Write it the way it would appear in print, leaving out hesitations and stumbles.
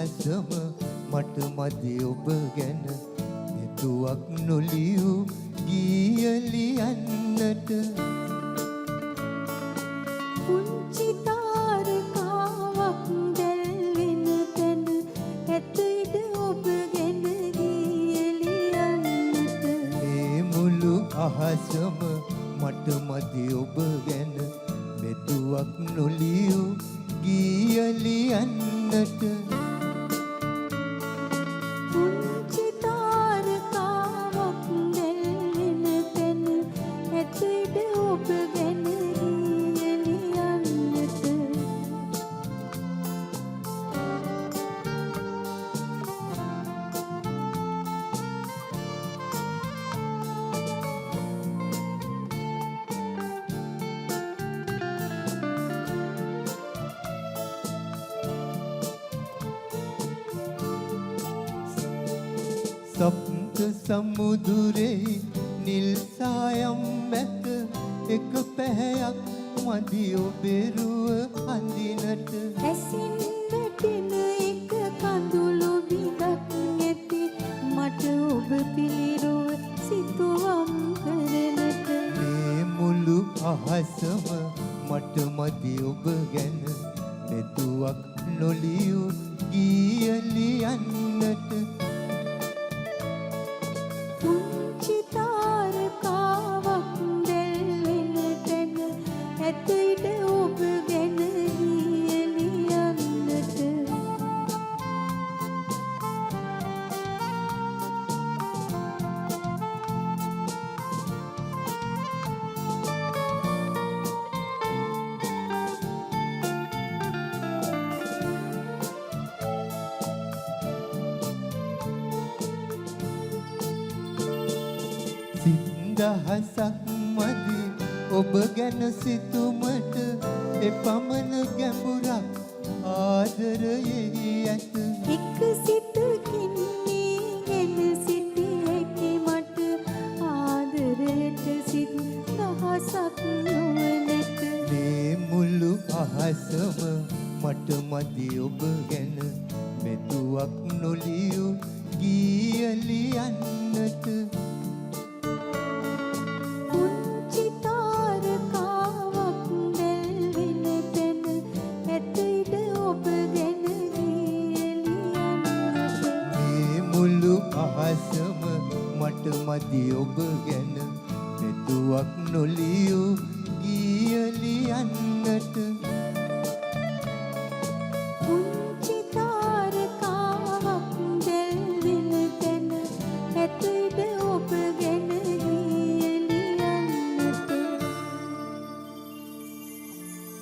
අහසම මට මදි ඔබ ගැන මෙතුවක් නොලියූ ගීය ලියන්නට පුංචි තාරකාවක් දැල්වෙන තැන ඇත ඉඩ ඔබ ගැන ගීය ලියන්නට මේ මුළු අහසම මට මදි ඔබ ගැන මෙතුවක් නොලියූ ගීය ලියන්නට පුංචි තාරකාවක් දැල්වෙන තැන ඇත ඉඩ ඔබ ගැන ගීය ලියන්නට සප්ත සමුදුරේ නිල් සායම් මැත එක පැහැයක් මදි ඔබේ රුව අඳිනට ඇසින් වැටෙන එක කඳුළු බිඳක් නැති මට ඔබ පිළිරුව සිතුවම් කරනට මේ මුළු අහසම මට මදි ඔබ ගැන මෙතුවක් නොලියූ ගීය ලියන්නට පුංචි තාරකාවක් දැල්වෙන තැන ඇත ඉඩ ඔබ ගැන ගීය ලියන්නට සින්දහසක් මදි ඔබ ගැන සිතුමට එපමණ ගැඹුරක් ආදරයෙහි ඇත එක් සිතකින් ගෙන සිටි හැකි මට ආදරයට සිත් දහසක් නොවනට මේ මුළු අහසම මට මදි ඔබ ගැන මෙතුවක් නොලියූ ගීය ලියන්නට පුංචි තාරකාවක් දැල්වෙන තැන ඇත ඉඩ ඔබ ගැන ගීය ලියන්නට මේ මුළු අහසම මට මදි ඔබ ගැන මෙතුවක් නොලියූ ගීය ලියන්නට